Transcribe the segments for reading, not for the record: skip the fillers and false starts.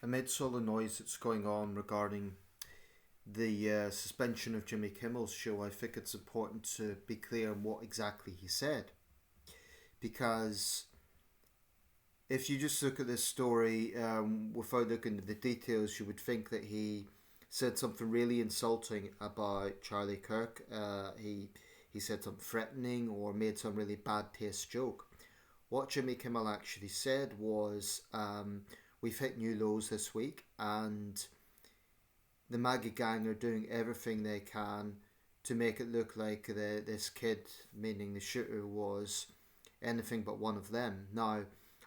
amidst all the noise that's going on regarding the suspension of Jimmy Kimmel's show, I think it's important to be clear on what exactly he said. Because if you just look at this story without looking at the details, you would think that he said something really insulting about Charlie Kirk. He said something threatening or made some really bad taste joke. What Jimmy Kimmel actually said was, we've hit new lows this week, and the MAGA gang are doing everything they can to make it look like this kid, meaning the shooter, was anything but one of them. Now,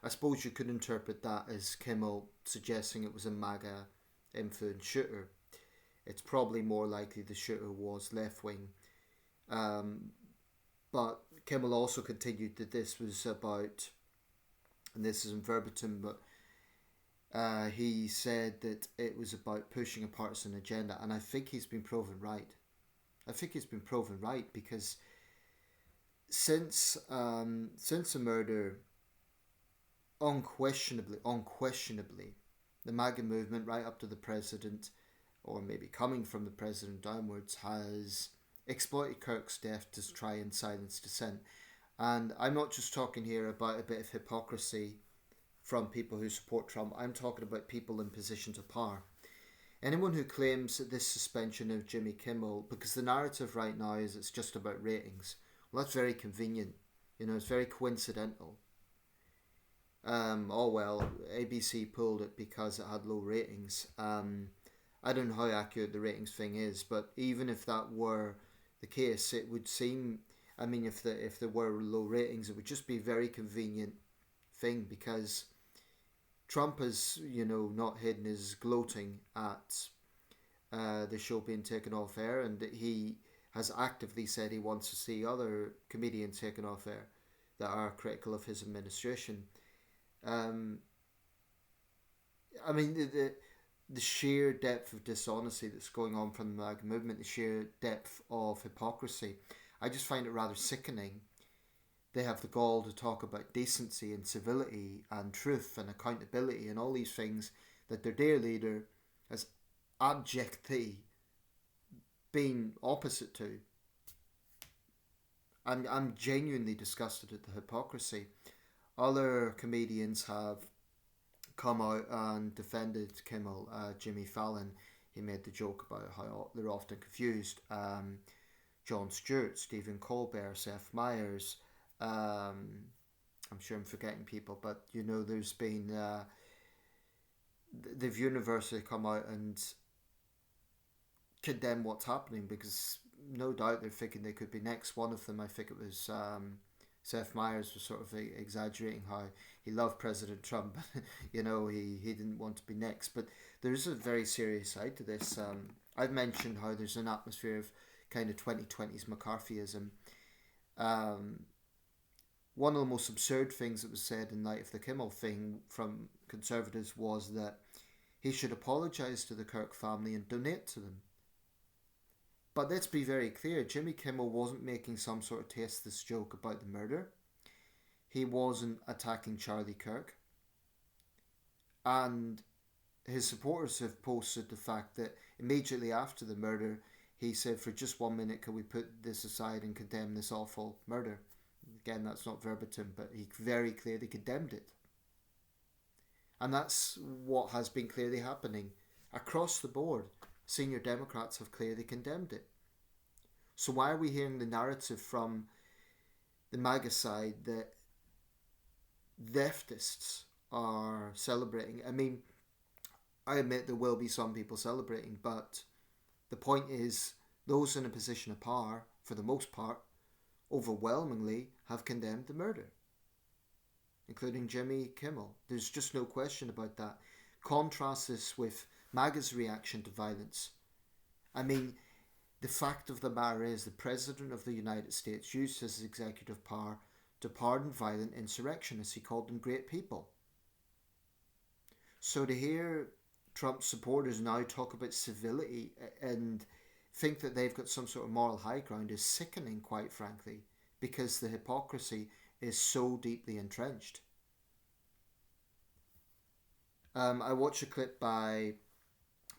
I suppose you could interpret that as Kimmel suggesting it was a MAGA influenced shooter. It's probably more likely the shooter was left wing. But Kimmel also continued that this was about, and this isn't verbatim, but he said that it was about pushing a partisan agenda, and I think he's been proven right. Because since the murder, unquestionably, the MAGA movement, right up to the president, or maybe coming from the president downwards, has exploited Kirk's death to try and silence dissent. And I'm not just talking here about a bit of hypocrisy from people who support Trump. I'm talking about people in positions of power. Anyone who claims that this suspension of Jimmy Kimmel, because the narrative right now is it's just about ratings, well, that's very convenient. It's very coincidental. ABC pulled it because it had low ratings. I don't know how accurate the ratings thing is, but even if that were the case, it would seem, if there were low ratings, it would just be a very convenient thing, because Trump has, not hidden his gloating at the show being taken off air, and he has actively said he wants to see other comedians taken off air that are critical of his administration. The sheer depth of dishonesty that's going on from the MAGA movement, the sheer depth of hypocrisy, I just find it rather sickening. They have the gall to talk about decency and civility and truth and accountability and all these things that their dear leader has abjectly been opposite to. I'm genuinely disgusted at the hypocrisy. Other comedians have come out and defended Kimmel. Jimmy Fallon, he made the joke about how they're often confused. Jon Stewart, Stephen Colbert, Seth Meyers. I'm sure I'm forgetting people, but there's been they've universally come out and condemn what's happening, because no doubt they're thinking they could be next. One of them, I think it was Seth Meyers, was sort of exaggerating how he loved President Trump. He didn't want to be next, but there is a very serious side to this. I've mentioned how there's an atmosphere of kind of 2020s McCarthyism. One of the most absurd things that was said in light of the Kimmel thing from conservatives was that he should apologise to the Kirk family and donate to them. But let's be very clear, Jimmy Kimmel wasn't making some sort of tasteless joke about the murder. He wasn't attacking Charlie Kirk. And his supporters have posted the fact that immediately after the murder, he said, for just 1 minute, can we put this aside and condemn this awful murder? Again, that's not verbatim, but he very clearly condemned it. And that's what has been clearly happening. Across the board, senior Democrats have clearly condemned it. So why are we hearing the narrative from the MAGA side that leftists are celebrating? I admit there will be some people celebrating, but the point is, those in a position of power, for the most part, overwhelmingly have condemned the murder, including Jimmy Kimmel. There's just no question about that. Contrast this with MAGA's reaction to violence. The fact of the matter is, the President of the United States used his executive power to pardon violent insurrectionists. He called them great people. So to hear Trump supporters now talk about civility and think that they've got some sort of moral high ground is sickening, quite frankly, because the hypocrisy is so deeply entrenched. I watched a clip by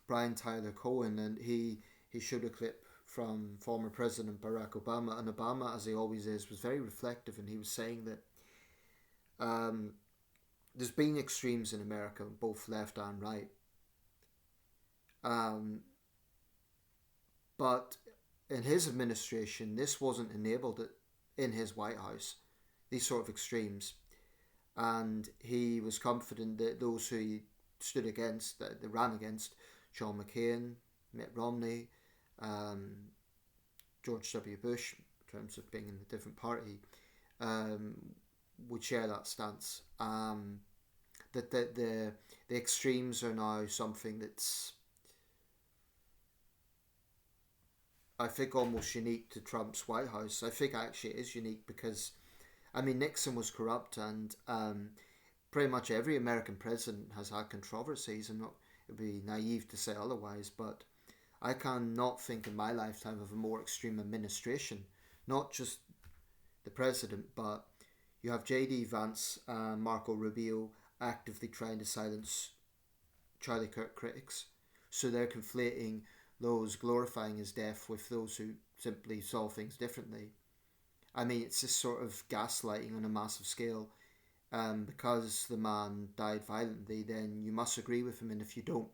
Brian Tyler Cohen, and he showed a clip from former President Barack Obama, and Obama, as he always is, was very reflective, and he was saying that um, there's been extremes in America, both left and right, um, but in his administration, this wasn't enabled in his White House, these sort of extremes, and he was confident that those who he stood against, that they ran against, John McCain, Mitt Romney, um, George W. Bush, in terms of being in a different party, um, would share that stance. That the extremes are now something that's, I think, almost unique to Trump's White House. I think actually it is unique because, I mean, Nixon was corrupt, and pretty much every American president has had controversies. And not, it'd be naive to say otherwise, but I cannot think in my lifetime of a more extreme administration. Not just the president, but you have J.D. Vance and Marco Rubio actively trying to silence Charlie Kirk critics. So they're conflating those glorifying his death with those who simply saw things differently. I mean, it's this sort of gaslighting on a massive scale. Because the man died violently, then you must agree with him, and if you don't,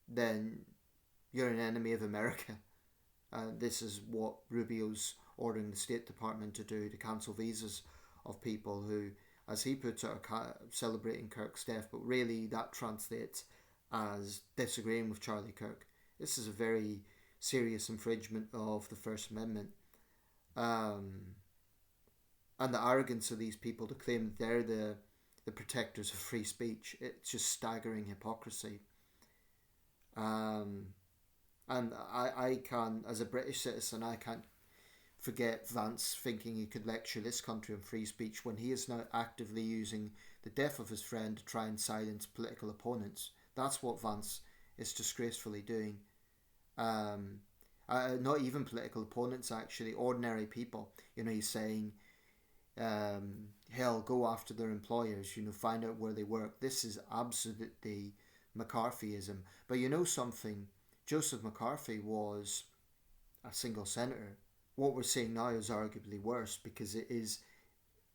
then you're an enemy of America. This is what Rubio's ordering the State Department to do, to cancel visas of people who, as he puts it, are celebrating Kirk's death, but really that translates as disagreeing with Charlie Kirk. This is a very serious infringement of the First Amendment. And the arrogance of these people to claim that they're the protectors of free speech, it's just staggering hypocrisy. And I can, as a British citizen, I can't forget Vance thinking he could lecture this country on free speech when he is now actively using the death of his friend to try and silence political opponents. That's what Vance is disgracefully doing. Not even political opponents, actually, ordinary people. You know, he's saying, hell, go after their employers, you know, find out where they work. This is absolutely McCarthyism. But you know something? Joseph McCarthy was a single senator. What we're seeing now is arguably worse because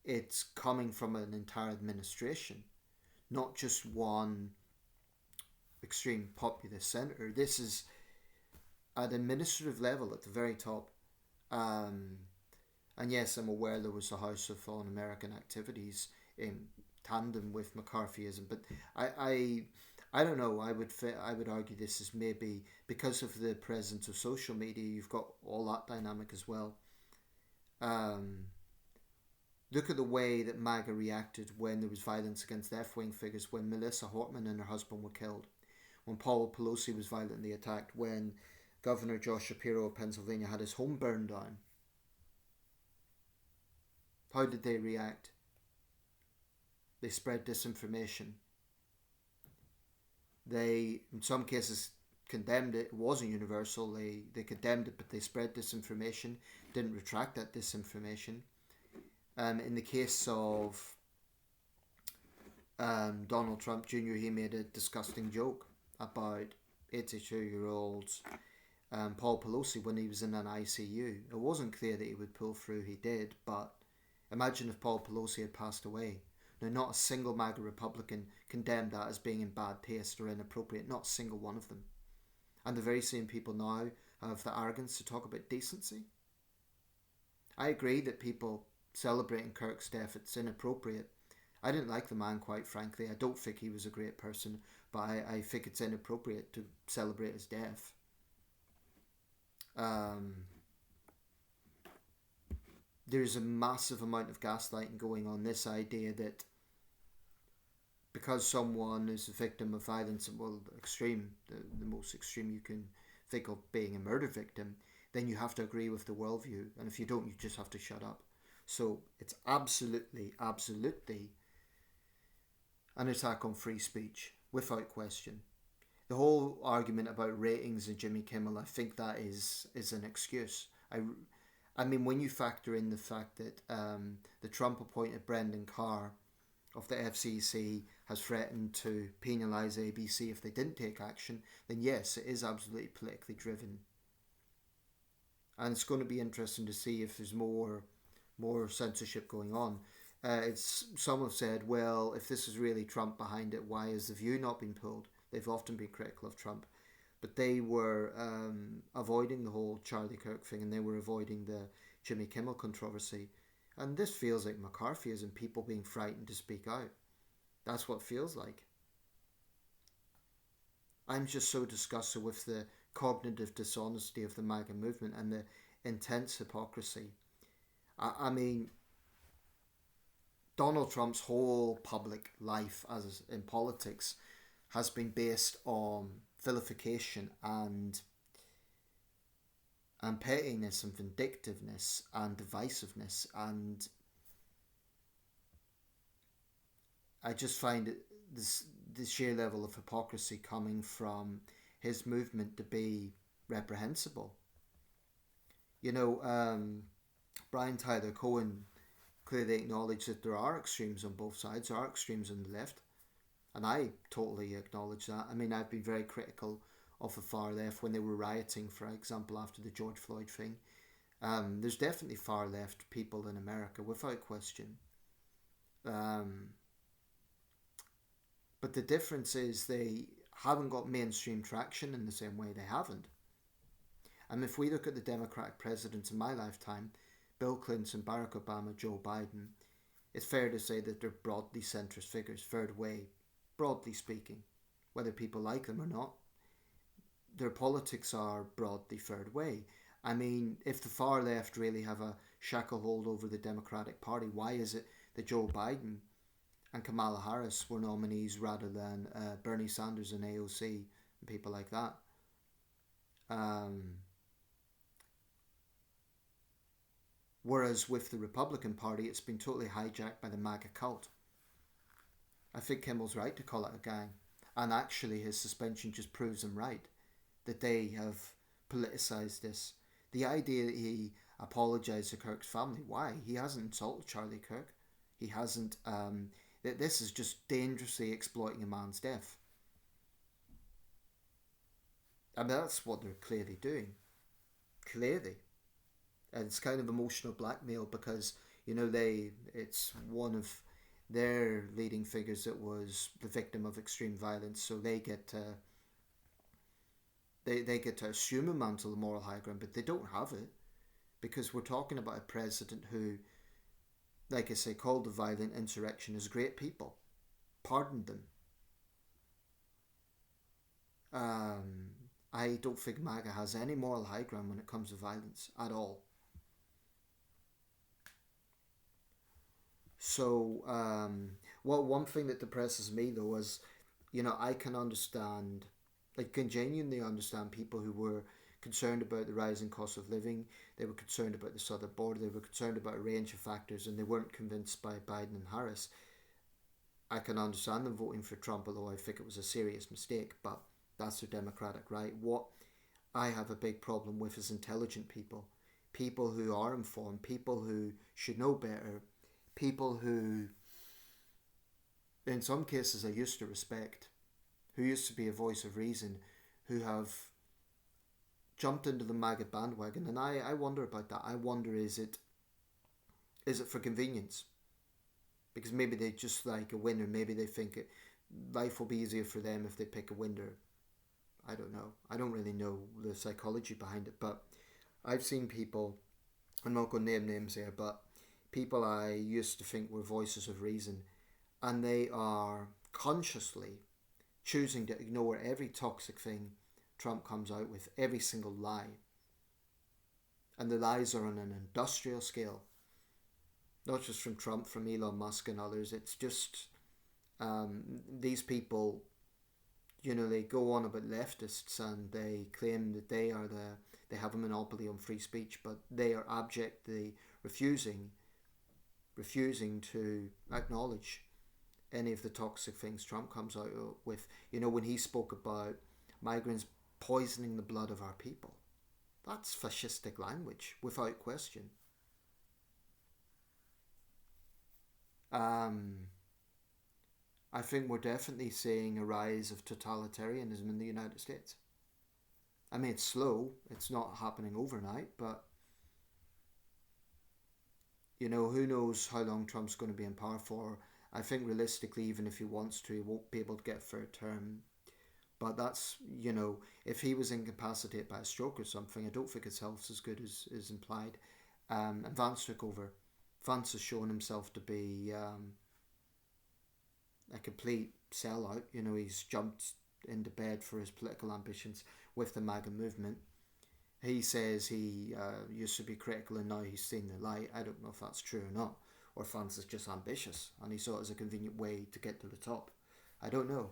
it's coming from an entire administration, not just one extreme populist senator. This is at administrative level at the very top. And yes, I'm aware there was a House of Un-American Activities in tandem with McCarthyism, but I don't know. I would argue this is maybe because of the presence of social media. You've got all that dynamic as well. Look at the way that MAGA reacted when there was violence against left-wing figures, when Melissa Hortman and her husband were killed, when Paul Pelosi was violently attacked, when Governor Josh Shapiro of Pennsylvania had his home burned down. How did they react? They spread disinformation. They, in some cases, condemned it. It wasn't universal. They condemned it, but they spread disinformation, didn't retract that disinformation. In the case of Donald Trump Jr., he made a disgusting joke about 82-year-old Paul Pelosi when he was in an ICU. It wasn't clear that he would pull through. He did, but imagine if Paul Pelosi had passed away. Now, not a single MAGA Republican condemned that as being in bad taste or inappropriate. Not a single one of them. And the very same people now have the arrogance to talk about decency. I agree that people celebrating Kirk's death, it's inappropriate. I didn't like the man, quite frankly. I don't think he was a great person, but I think it's inappropriate to celebrate his death. There's a massive amount of gaslighting going on. This idea that because someone is a victim of violence, well, extreme, the most extreme you can think of being a murder victim, then you have to agree with the worldview. And if you don't, you just have to shut up. So it's absolutely an attack on free speech, without question. The whole argument about ratings and Jimmy Kimmel, I think that is an excuse. I mean, when you factor in the fact that the Trump appointed Brendan Carr of the FCC has threatened to penalise ABC if they didn't take action, then yes, it is absolutely politically driven. And it's going to be interesting to see if there's more censorship going on. Some have said, well, if this is really Trump behind it, why has The View not been pulled? They've often been critical of Trump. But they were avoiding the whole Charlie Kirk thing, and they were avoiding the Jimmy Kimmel controversy. And this feels like McCarthyism, people being frightened to speak out. That's what it feels like. I'm just so disgusted with the cognitive dishonesty of the MAGA movement and the intense hypocrisy. I mean, Donald Trump's whole public life as in politics has been based on vilification and pettiness and vindictiveness and divisiveness, and I just find it the sheer level of hypocrisy coming from his movement to be reprehensible. You know, Brian Tyler Cohen clearly acknowledged that there are extremes on both sides, there are extremes on the left, and I totally acknowledge that. I mean, I've been very critical of the far left when they were rioting, for example, after the George Floyd thing. There's definitely far left people in America, without question. But the difference is they haven't got mainstream traction in the same way they haven't. And if we look at the Democratic presidents in my lifetime, Bill Clinton, Barack Obama, Joe Biden, it's fair to say that they're broadly centrist figures, third way, broadly speaking. Whether people like them or not, their politics are broadly third way. I mean, if the far left really have a shacklehold over the Democratic Party, why is it that Joe Biden and Kamala Harris were nominees rather than Bernie Sanders and AOC and people like that? Whereas with the Republican Party, it's been totally hijacked by the MAGA cult. I think Kimmel's right to call it a gang. And actually his suspension just proves him right. That they have politicised this. The idea that he apologised to Kirk's family. Why? He hasn't insulted Charlie Kirk. He hasn't... this is just dangerously exploiting a man's death. I mean, that's what they're clearly doing. Clearly. And it's kind of emotional blackmail because, you know, it's one of their leading figures that was the victim of extreme violence, so they get to they get to assume a mantle of moral high ground, but they don't have it, because we're talking about a president who, like I say, called the violent insurrectionists great people, pardoned them. I don't think MAGA has any moral high ground when it comes to violence at all. So, one thing that depresses me though is, you know, I can understand, like, can genuinely understand people who were concerned about the rising cost of living. They were concerned about the southern border. They were concerned about a range of factors, and they weren't convinced by Biden and Harris. I can understand them voting for Trump, although I think it was a serious mistake, but that's their democratic right. What I have a big problem with is intelligent people. People who are informed, people who should know better, people who, in some cases, I used to respect, who used to be a voice of reason, who have jumped into the MAGA bandwagon. And I wonder about that. I wonder, is it for convenience? Because maybe they just like a winner. Maybe they think life will be easier for them if they pick a winner. I don't know. I don't really know the psychology behind it. But I've seen people, I'm not going to name names here, but people I used to think were voices of reason, and they are consciously choosing to ignore every toxic thing Trump comes out with, every single lie. And the lies are on an industrial scale. Not just from Trump, from Elon Musk and others. It's just these people, you know, they go on about leftists and they claim that they have a monopoly on free speech, but they are abjectly refusing to acknowledge any of the toxic things Trump comes out with. You know, when he spoke about migrants poisoning the blood of our people, that's fascistic language, without question. I think we're definitely seeing a rise of totalitarianism in the United States. I mean, it's slow, it's not happening overnight, but who knows how long Trump's going to be in power for. I think realistically, even if he wants to, he won't be able to get a third term. But that's, if he was incapacitated by a stroke or something, I don't think his health's as good as is implied. And Vance took over. Vance has shown himself to be a complete sellout. He's jumped into bed for his political ambitions with the MAGA movement. He says he used to be critical and now he's seen the light. I don't know if that's true or not, or if Vance is just ambitious and he saw it as a convenient way to get to the top. I don't know.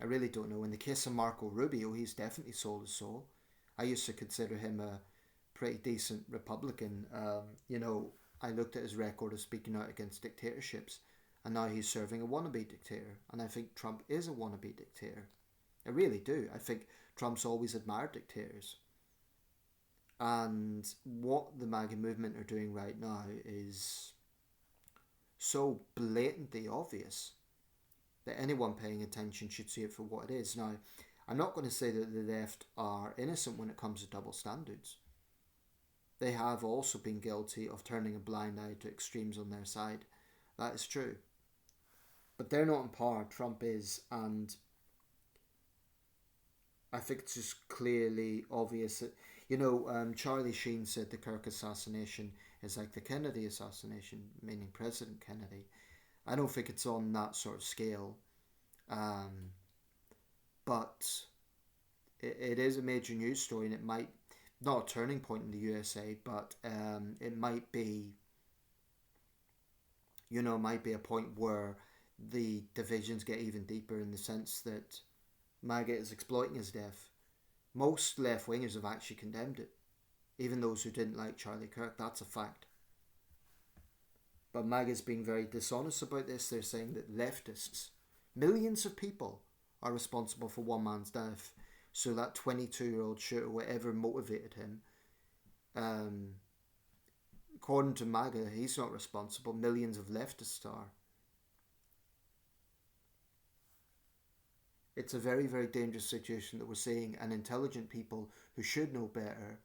I really don't know. In the case of Marco Rubio, he's definitely sold his soul. I used to consider him a pretty decent Republican. I looked at his record of speaking out against dictatorships, and now he's serving a wannabe dictator. And I think Trump is a wannabe dictator. I really do. I think Trump's always admired dictators. And what the MAGA movement are doing right now is so blatantly obvious that anyone paying attention should see it for what it is. Now, I'm not going to say that the left are innocent when it comes to double standards. They have also been guilty of turning a blind eye to extremes on their side. That is true. But they're not in power. Trump is, and I think it's just clearly obvious that, Charlie Sheen said the Kirk assassination is like the Kennedy assassination, meaning President Kennedy. I don't think it's on that sort of scale, but it is a major news story, and it might not a turning point in the USA, but it might be, might be a point where the divisions get even deeper in the sense that MAGA is exploiting his death. Most left wingers have actually condemned it, even those who didn't like Charlie Kirk. That's a fact. But MAGA's being very dishonest about this. They're saying that leftists, millions of people, are responsible for one man's death. So that 22-year-old shooter, whatever motivated him, according to MAGA, he's not responsible. Millions of leftists are. It's a very, very dangerous situation that we're seeing, and intelligent people who should know better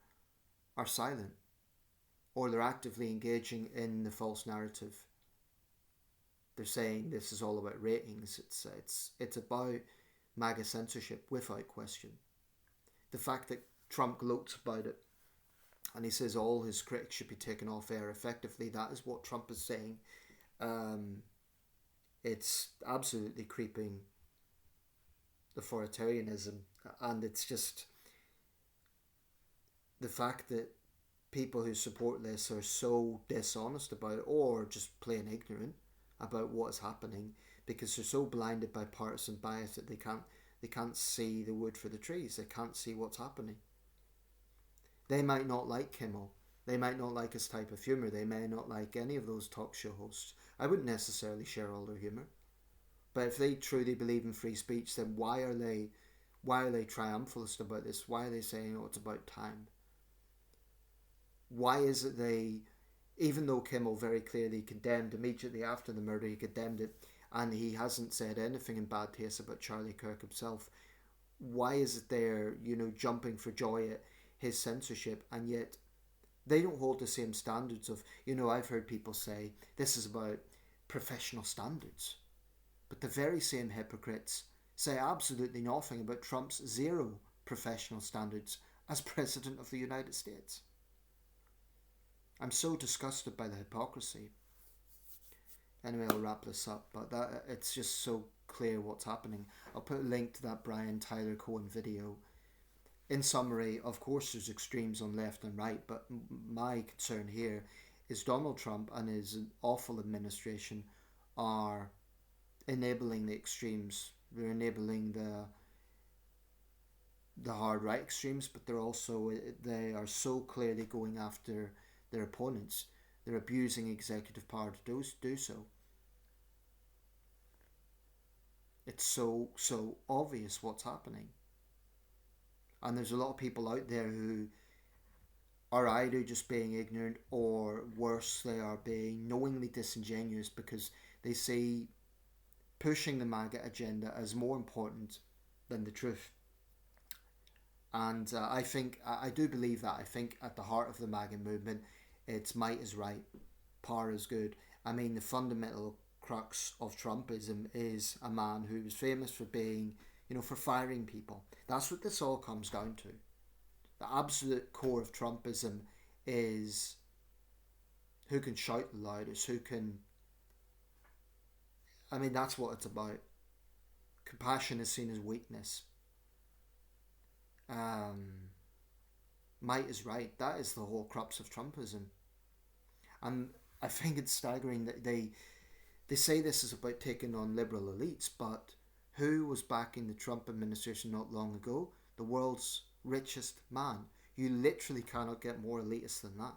are silent, or they're actively engaging in the false narrative. They're saying this is all about ratings. It's about MAGA censorship without question. The fact that Trump gloats about it and he says all his critics should be taken off air effectively, that is what Trump is saying. It's absolutely creeping authoritarianism, and it's just the fact that people who support this are so dishonest about it, or just plain ignorant about what is happening, because they're so blinded by partisan bias that they can't see the wood for the trees. They can't see what's happening. They might not like Kimmel. They might not like his type of humour. They may not like any of those talk show hosts. I wouldn't necessarily share all their humour. But if they truly believe in free speech, then why are they triumphalist about this? Why are they saying, it's about time? Why is it even though Kimmel very clearly condemned immediately after the murder, he condemned it, and he hasn't said anything in bad taste about Charlie Kirk himself, why is it they're, jumping for joy at his censorship, and yet they don't hold the same standards of, I've heard people say, this is about professional standards. But the very same hypocrites say absolutely nothing about Trump's zero professional standards as President of the United States. I'm so disgusted by the hypocrisy. Anyway, I'll wrap this up, but it's just so clear what's happening. I'll put a link to that Brian Tyler Cohen video. In summary, of course there's extremes on left and right, but my concern here is Donald Trump and his awful administration are enabling the extremes. They're enabling the hard right extremes, but they are so clearly going after their opponents. They're abusing executive power to do so. It's so obvious what's happening. And there's a lot of people out there who are either just being ignorant, or worse, they are being knowingly disingenuous because they see pushing the MAGA agenda as more important than the truth. And I do believe that. I think at the heart of the MAGA movement, it's might is right, power is good. I mean, the fundamental crux of Trumpism is a man who was famous for being, for firing people. That's what this all comes down to. The absolute core of Trumpism is who can shout the loudest, who can. I mean, that's what it's about. Compassion is seen as weakness. Might is right. That is the whole crux of Trumpism. And I think it's staggering that they say this is about taking on liberal elites, but who was backing the Trump administration not long ago? The world's richest man. You literally cannot get more elitist than that.